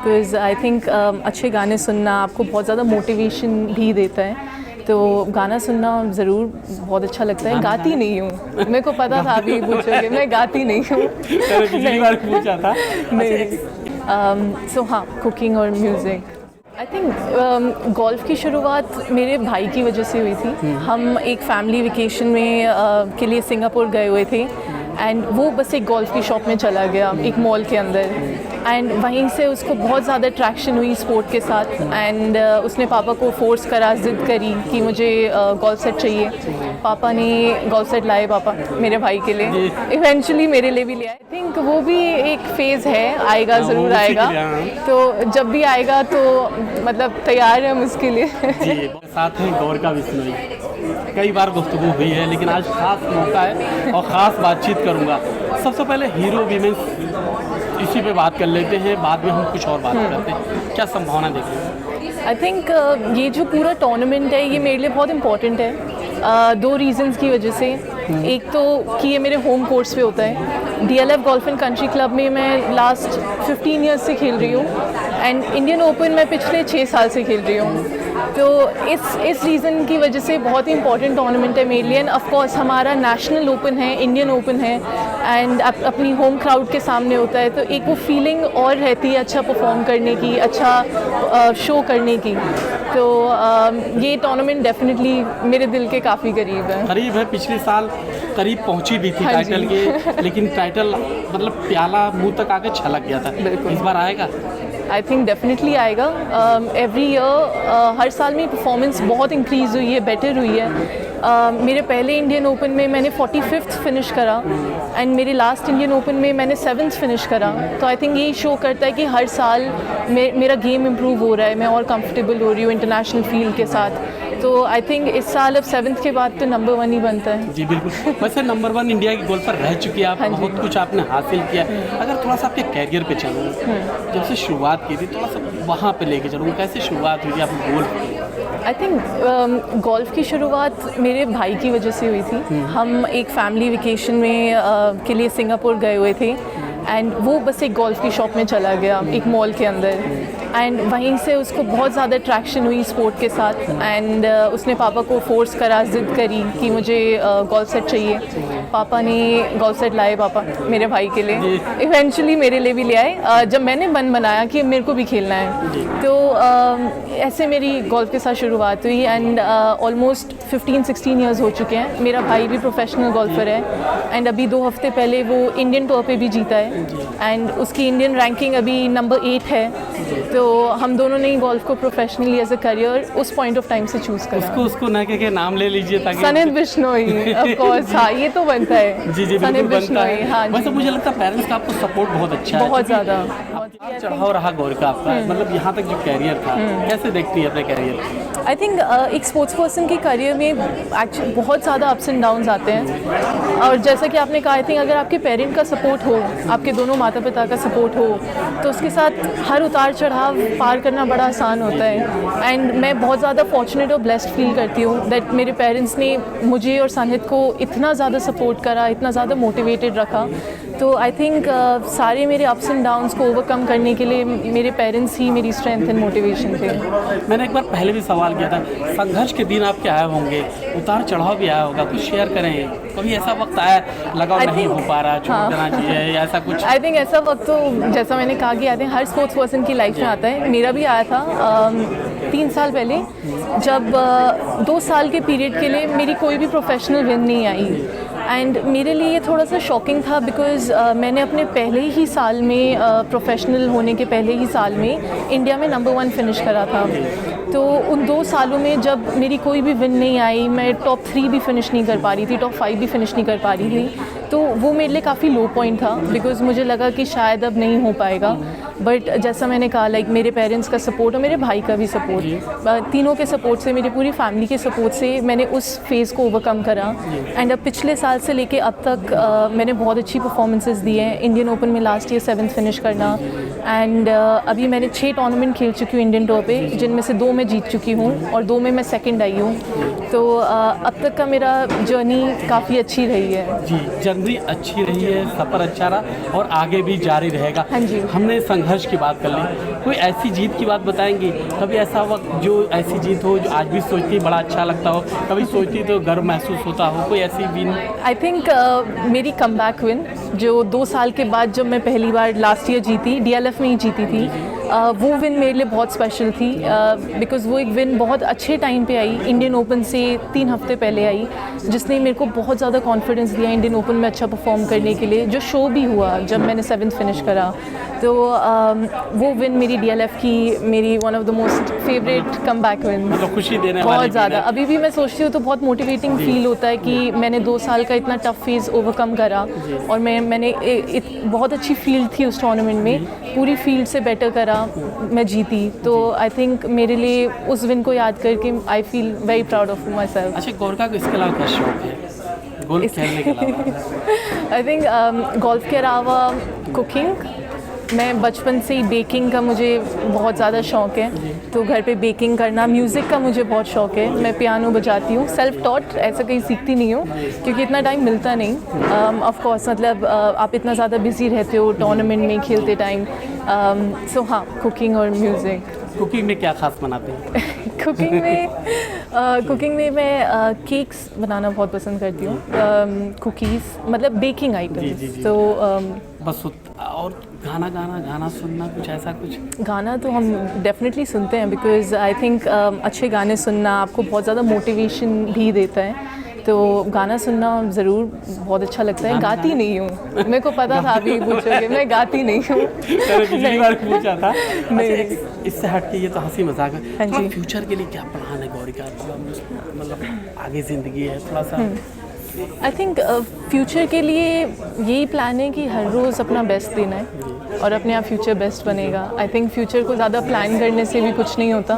Because I think अच्छे गाने सुनना आपको बहुत ज़्यादा मोटिवेशन भी देता है, तो गाना सुनना ज़रूर बहुत अच्छा लगता है। गाती नहीं हूँ, मेरे को पता था अभी पूछोगे, मैं गाती नहीं हूँ। पिछली बार पूछा था। नहीं। सो हाँ, कुकिंग और म्यूज़िक। आई थिंक गोल्फ़ की शुरुआत मेरे भाई की वजह से हुई थी। हम एक फैमिली वेकेशन में के लिए सिंगापुर गए हुए थे एंड वो बस एक गोल्फ़ की शॉप में चला गया एक मॉल के अंदर, एंड वहीं से उसको बहुत ज़्यादा अट्रैक्शन हुई स्पोर्ट के साथ एंड उसने पापा को फोर्स करा, ज़िद करी कि मुझे गोल्फ सेट चाहिए। पापा ने गोल्फ सेट लाए पापा मेरे भाई के लिए, इवेंचुअली मेरे लिए भी ले आए। आई थिंक वो भी एक फ़ेज़ है, आएगा ज़रूर आएगा, तो जब भी आएगा तो मतलब तैयार है हम उसके लिए। जी, साथ हैं गौर का बिश्नोई। कई बार गुफ्तगू हुई है लेकिन आज ख़ास मौका है और ख़ास बातचीत करूँगा। सबसे पहले हीरो वीमेंस इसी पे बात कर लेते हैं, बाद में हम कुछ और बात करते हैं। क्या संभावना देख रहे हैं? आई थिंक ये जो पूरा टूर्नामेंट है ये मेरे लिए बहुत इम्पॉर्टेंट है, दो रीज़न्स की वजह से। एक तो कि ये मेरे होम कोर्स पे होता है। DLF golf and country club में मैं लास्ट 15 ईयर्स से खेल रही हूँ एंड इंडियन ओपन मैं पिछले 6 साल से खेल रही हूँ, तो इस रीज़न की वजह से बहुत ही इंपॉर्टेंट टूर्नामेंट है मेरे लिए। एंड ऑफ कोर्स हमारा नेशनल ओपन है, इंडियन ओपन है एंड अपनी होम क्राउड के सामने होता है, तो एक वो फीलिंग और रहती है अच्छा परफॉर्म करने की, अच्छा शो करने की। तो ये टूर्नामेंट डेफिनेटली मेरे दिल के काफ़ी करीब है। करीब है, पिछले साल करीब पहुंची भी थी टाइटल के, लेकिन टाइटल मतलब प्याला मुंह तक आके छलक गया था। इस बार आएगा? आई थिंक डेफिनेटली आएगा। एवरी ईयर हर साल में परफॉर्मेंस बहुत इंक्रीज़ हुई है, बेटर हुई है। मेरे पहले इंडियन ओपन में मैंने 45th फिनिश करा एंड मेरे लास्ट इंडियन ओपन में मैंने 7th फिनिश करा, तो आई थिंक ये शो करता है कि हर साल मेरा गेम इम्प्रूव हो रहा है, मैं और कंफर्टेबल हो रही हूँ इंटरनेशनल फील्ड के साथ। तो आई थिंक इस साल अब 7th के बाद तो नंबर 1 ही बनता है। जी बिल्कुल। वैसे नंबर 1 इंडिया की गोल्फर रह चुकी है आप, बहुत कुछ आपने हासिल किया। अगर थोड़ा सा आपके कैरियर पे चलूँ, जब से शुरुआत की थी थोड़ा सा वहाँ पे लेके चलूँ, कैसे शुरुआत हुई आपकी गोल्फ की? आई थिंक गोल्फ़ की शुरुआत मेरे भाई की वजह से हुई थी। हम एक फैमिली वेकेशन में के लिए सिंगापुर गए हुए थे एंड वो बस एक गोल्फ़ की शॉप में चला गया एक मॉल के अंदर, एंड वहीं से उसको बहुत ज़्यादा अट्रैक्शन हुई स्पोर्ट के साथ एंड उसने पापा को फोर्स करा, ज़िद करी कि मुझे गोल्फ सेट चाहिए। पापा ने गोल्फ सेट लाए पापा मेरे भाई के लिए, इवेंचुअली मेरे लिए भी ले आए। जब मैंने मन बनाया कि मेरे को भी खेलना है, तो ऐसे मेरी गोल्फ के साथ शुरुआत हुई एंड ऑलमोस्ट 15-16 ईयर्स हो चुके हैं। मेरा भाई भी प्रोफेशनल गोल्फर है एंड अभी 2 हफ्ते पहले वो इंडियन टूर पे भी जीता है एंड उसकी इंडियन रैंकिंग अभी नंबर 8 है। तो हम दोनों ने गोल्फ को प्रोफेशनली एज अ करियर उस पॉइंट ऑफ टाइम से चूज़ करा। उसको ना के नाम ले लीजिए ताकि सनित बिश्नोई, ऑफ कोर्स। हाँ, ये तो बनता है। जी जी बिल्कुल बनता है। हाँ, वैसे मुझे लगता है पेरेंट्स का आपको सपोर्ट बहुत अच्छा है, बहुत ज़्यादा चढ़ाव रहा गौर का आपका, मतलब यहाँ तक जो कैरियर था, कैसे देखती है अपने कैरियर? आई थिंक एक स्पोर्ट्स पर्सन के करियर में एक्चुअली बहुत ज़्यादा अप्स एंड डाउन्स आते हैं, और जैसा कि आपने कहा, आई थिंक अगर आपके पेरेंट का सपोर्ट हो, आपके दोनों माता पिता का सपोर्ट हो, तो उसके साथ हर उतार चढ़ाव पार करना बड़ा आसान होता है। एंड मैं बहुत ज़्यादा फॉर्चुनेट और ब्लेस्ड फील करती हूँ दैट मेरे पेरेंट्स ने मुझे और सानित को इतना ज़्यादा सपोर्ट करा, इतना ज़्यादा मोटिवेटेड रखा। तो आई थिंक सारे मेरे अप्स एंड डाउन्स को ओवरकम करने के लिए मेरे पेरेंट्स ही मेरी स्ट्रेंथ एंड मोटिवेशन थे। मैंने एक बार पहले भी सवाल किया था, संघर्ष के दिन आपके आए होंगे, उतार चढ़ाव भी आया होगा, कुछ शेयर करें। कभी ऐसा वक्त आया लगाव नहीं हो पा रहा, छोड़ देना चाहिए या ऐसा कुछ? आई थिंक ऐसा वक्त तो जैसा मैंने कहा कि आते हैं हर स्पोर्ट्स पर्सन की लाइफ में आता है। मेरा भी आया था 3 साल पहले, जब 2 साल के पीरियड के लिए मेरी कोई भी प्रोफेशनल विन नहीं आई एंड मेरे लिए ये थोड़ा सा शॉकिंग था बिकॉज़ मैंने अपने पहले ही साल में प्रोफेशनल होने के पहले ही साल में इंडिया में नंबर 1 फिनिश करा था। तो उन 2 सालों में जब मेरी कोई भी विन नहीं आई, मैं टॉप 3 भी फिनिश नहीं कर पा रही थी, टॉप 5 भी फिनिश नहीं कर पा रही थी, तो वो मेरे लिए काफ़ी लो पॉइंट था बिकॉज़ मुझे लगा कि शायद अब नहीं हो पाएगा। बट जैसा मैंने कहा, लाइक मेरे पेरेंट्स का सपोर्ट और मेरे भाई का भी सपोर्ट, तीनों के सपोर्ट से, मेरी पूरी फैमिली के सपोर्ट से मैंने उस फेज़ को ओवरकम करा। एंड अब पिछले साल से लेके अब तक मैंने बहुत अच्छी परफॉर्मेंसेस दी हैं। इंडियन ओपन में लास्ट ईयर 7th फिनिश करना एंड अभी मैंने 6 टूर्नामेंट खेल चुकी हूँ इंडियन टूर पे, जिनमें से 2 में जीत चुकी हूँ और 2 में मैं सेकंड आई हूँ। तो अब तक का मेरा जर्नी काफ़ी अच्छी रही है। जी, जर्नी अच्छी रही है, सफ़र अच्छा रहा और आगे भी जारी रहेगा। हाँ जी। हमने संघर्ष की बात कर ली, कोई ऐसी जीत की बात बताएंगी? कभी ऐसा वक्त जो ऐसी जीत हो जो आज भी सोचती बड़ा अच्छा लगता हो, कभी सोचती तो गर्व महसूस होता हो, कोई ऐसी विन? आई थिंक मेरी कमबैक विन जो 2 साल के बाद जब मैं पहली बार लास्ट ईयर जीती, DLF में ही जीती थी, वो विन मेरे लिए बहुत स्पेशल थी बिकॉज़ वो एक विन बहुत अच्छे टाइम पे आई, इंडियन ओपन से 3 हफ्ते पहले आई, जिसने मेरे को बहुत ज़्यादा कॉन्फिडेंस दिया इंडियन ओपन में अच्छा परफॉर्म करने के लिए। जो शो भी हुआ जब मैंने 7th फिनिश करा, तो वो विन मेरी DLF की मेरी one of the most favourite comeback win, मतलब खुशी देने वाली बहुत ज़्यादा। अभी भी मैं सोचती हूँ तो बहुत मोटिवेटिंग फील होता है कि मैंने 2 साल का इतना टफ फेज़ ओवरकम करा और मैंने बहुत अच्छी फील्ड थी उस टूर्नामेंट में, पूरी फील्ड से बेटर करा, मैं जीती। तो आई थिंक मेरे लिए उस विन को याद करके I feel very proud of my self. अच्छा, गोरखा को इसके अलावा क्या शौक है गोल्फ खेलने के अलावा? आई थिंक गोल्फ के अलावा कुकिंग, मैं बचपन से ही बेकिंग का मुझे बहुत ज़्यादा शौक़ है, तो घर पे बेकिंग करना, म्यूज़िक का मुझे बहुत शौक़ है, मैं पियानो बजाती हूँ, सेल्फ टॉट, ऐसा कहीं सीखती नहीं हूँ क्योंकि इतना टाइम मिलता नहीं। ऑफ कोर्स मतलब आप इतना ज़्यादा बिज़ी रहते हो टूर्नामेंट में खेलते टाइम, सो हाँ, कुकिंग और म्यूज़िक। कुकिंग में क्या खास बनाते हैं? कुकिंग में मैं केक्स बनाना बहुत पसंद करती हूँ, कुकीज़, मतलब बेकिंग आइटम्स। तो बस और गाना सुनना, कुछ ऐसा कुछ? गाना तो हम डेफिनेटली सुनते हैं बिकॉज़ आई थिंक अच्छे गाने सुनना आपको बहुत ज़्यादा मोटिवेशन भी देता है, तो गाना सुनना ज़रूर बहुत अच्छा लगता है। गाती नहीं हूँ, मेरे को पता था अभी पूछोगे, मैं गाती नहीं हूँ। मैंने पिछली बार पूछा था। नहीं। अच्छा, इससे हट के ये तो हंसी मजाक है, हाँ जी। फ्यूचर के लिए क्या प्लान है गौरी का? मतलब आगे ज़िंदगी है थोड़ा सा। आई थिंक फ्यूचर के लिए यही प्लान है कि हर रोज़ अपना बेस्ट देना है और अपने आप फ्यूचर बेस्ट बनेगा। आई थिंक फ्यूचर को ज़्यादा प्लान करने से भी कुछ नहीं होता,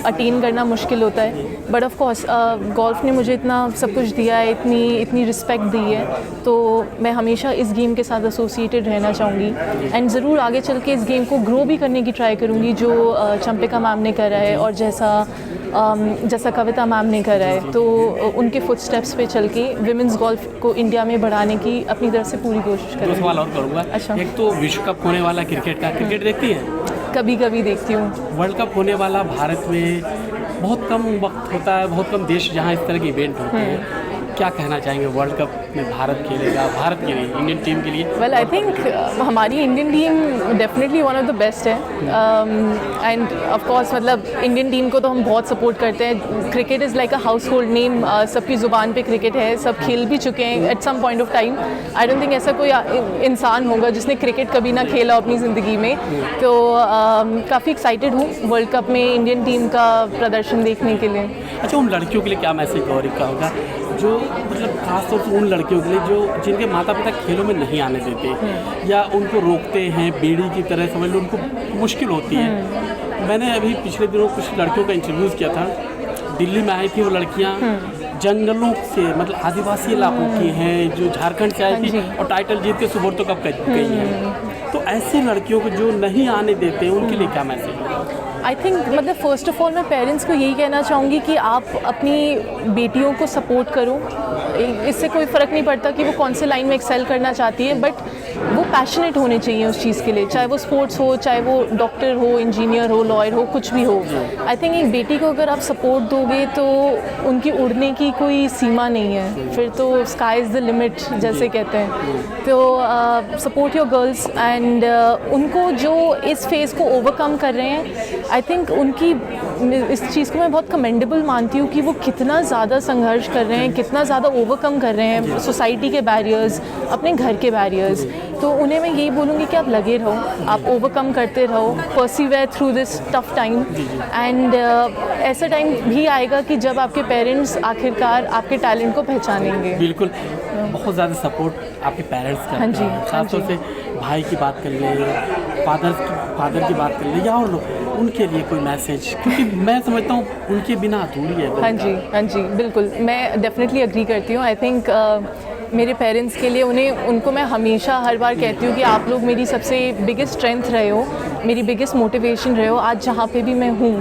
अटेन करना मुश्किल होता है, बट ऑफ कोर्स गोल्फ ने मुझे इतना सब कुछ दिया है, इतनी रिस्पेक्ट दी है, तो मैं हमेशा इस गेम के साथ एसोसिएटेड रहना चाहूँगी एंड ज़रूर आगे चल के इस गेम को ग्रो भी करने की ट्राई करूँगी, जो चंपिका मैम ने करा है और जैसा कविता मैम ने करा है, तो उनके फुटस्टेप्स पे चल के विमेंस गोल्फ को इंडिया में बढ़ाने की अपनी तरफ से पूरी कोशिश दो करूँगी। सवाल और करूँगा। अच्छा। एक तो विश्व कप होने वाला क्रिकेट का, क्रिकेट देखती है? कभी कभी देखती हूँ। वर्ल्ड कप होने वाला भारत में बहुत कम वक्त होता है, बहुत कम देश जहाँ इस तरह के इवेंट होते हैं, क्या कहना चाहेंगे? वर्ल्ड कप में भारत खेलेगा, भारत के लिए, इंडियन टीम के लिए? वेल आई थिंक हमारी Indian team definitely one of the best है एंड ऑफ कोर्स मतलब इंडियन टीम को तो हम बहुत सपोर्ट करते हैं। Cricket is like a house hold name, सबकी ज़ुबान पे क्रिकेट है, सब खेल भी चुके हैं at some point of time. I don't think ऐसा कोई इंसान होगा जिसने क्रिकेट कभी ना खेला अपनी ज़िंदगी में, तो काफ़ी एक्साइटेड हूँ वर्ल्ड कप में इंडियन टीम का प्रदर्शन देखने के लिए। अच्छा, उन लड़कियों के लिए क्या मैसेज गौरी का होगा जो मतलब खासतौर से उन लड़कियों के लिए जो जिनके माता पिता खेलों में नहीं आने देते या उनको रोकते हैं, बेड़ी की तरह समझ लो, उनको मुश्किल होती है? मैंने अभी पिछले दिनों कुछ लड़कियों का इंटरव्यूज़ किया था, दिल्ली में आई थी वो लड़कियाँ, जंगलों से मतलब आदिवासी इलाकों की हैं, जो झारखंड से आई थी और टाइटल जीत के सुब्रतो कप गई हैं। तो ऐसी लड़कियों को जो नहीं आने देते उनके लिए क्या मैसेज है? आई थिंक मतलब फ़र्स्ट ऑफ ऑल मैं पेरेंट्स को यही कहना चाहूँगी कि आप अपनी बेटियों को सपोर्ट करो, इससे कोई फ़र्क नहीं पड़ता कि वो कौन से लाइन में एक्सेल करना चाहती है, बट वो पैशनेट होने चाहिए उस चीज़ के लिए, चाहे वो स्पोर्ट्स हो, चाहे वो डॉक्टर हो, इंजीनियर हो, लॉयर हो, कुछ भी हो। आई थिंक एक बेटी को अगर आप सपोर्ट दोगे तो उनकी उड़ने की कोई सीमा नहीं है, फिर तो स्काई इज़ द लिमिट जैसे कहते हैं। तो सपोर्ट योर गर्ल्स एंड उनको जो इस फेज़ को ओवरकम कर रहे हैं, आई थिंक उनकी इस चीज़ को मैं बहुत कमेंडेबल मानती हूँ कि वो कितना ज़्यादा संघर्ष कर रहे हैं, कितना ज़्यादा ओवरकम कर रहे हैं सोसाइटी के बैरियर्स, अपने घर के बैरियर्स। तो उन्हें मैं यही बोलूँगी कि आप लगे रहो, आप ओवरकम करते रहो, persevere through this tough time and ऐसा टाइम भी आएगा कि जब आपके पेरेंट्स आखिरकार आपके टैलेंट को पहचानेंगे। बिल्कुल, बहुत ज़्यादा सपोर्ट आपके पेरेंट्स करते हाँ जी, हैं, खासतौर से भाई की बात कर लें, फादर की बात कर लें या और लोग, उनके लिए कोई मैसेज? क्योंकि मैं समझता हूँ उनके बिना अधूरी है। हाँ जी बिल्कुल, मैं डेफिनेटली एग्री करती हूँ। आई थिंक मेरे पेरेंट्स के लिए उनको मैं हमेशा हर बार कहती हूँ कि आप लोग मेरी सबसे बिगेस्ट स्ट्रेंथ रहे हो, मेरी बिगेस्ट मोटिवेशन रहे हो आज जहाँ पे भी मैं हूँ।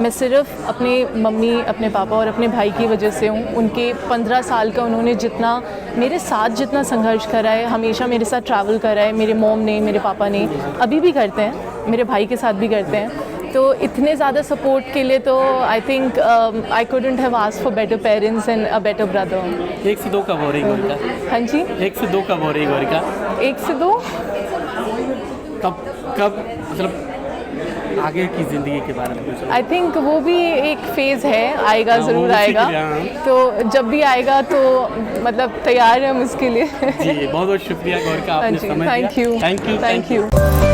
मैं सिर्फ अपने मम्मी, अपने पापा और अपने भाई की वजह से हूँ। उनके 15 साल का उन्होंने जितना मेरे साथ जितना संघर्ष करा है, हमेशा मेरे साथ ट्रैवल करा है, मेरे मॉम ने, मेरे पापा ने, अभी भी करते हैं, मेरे भाई के साथ भी करते हैं। तो इतने ज़्यादा सपोर्ट के लिए तो I think I couldn't have asked for better parents and a better brother. 1 से 2 कब हो रही गौरिका? हाँ जी, 1 से 2 कब हो रही गौरिका? 1 से 2 कब मतलब आगे की ज़िंदगी के बारे में कुछ? आई थिंक वो भी एक फेज़ है, आएगा, हाँ, ज़रूर वो आएगा। उसी के लिए, हाँ। तो जब भी आएगा तो मतलब तैयार है हम उसके लिए। जी बहुत बहुत शुक्रिया गौरिका, हाँ आपने जी, समय दिया। Thank you, thank you thank you.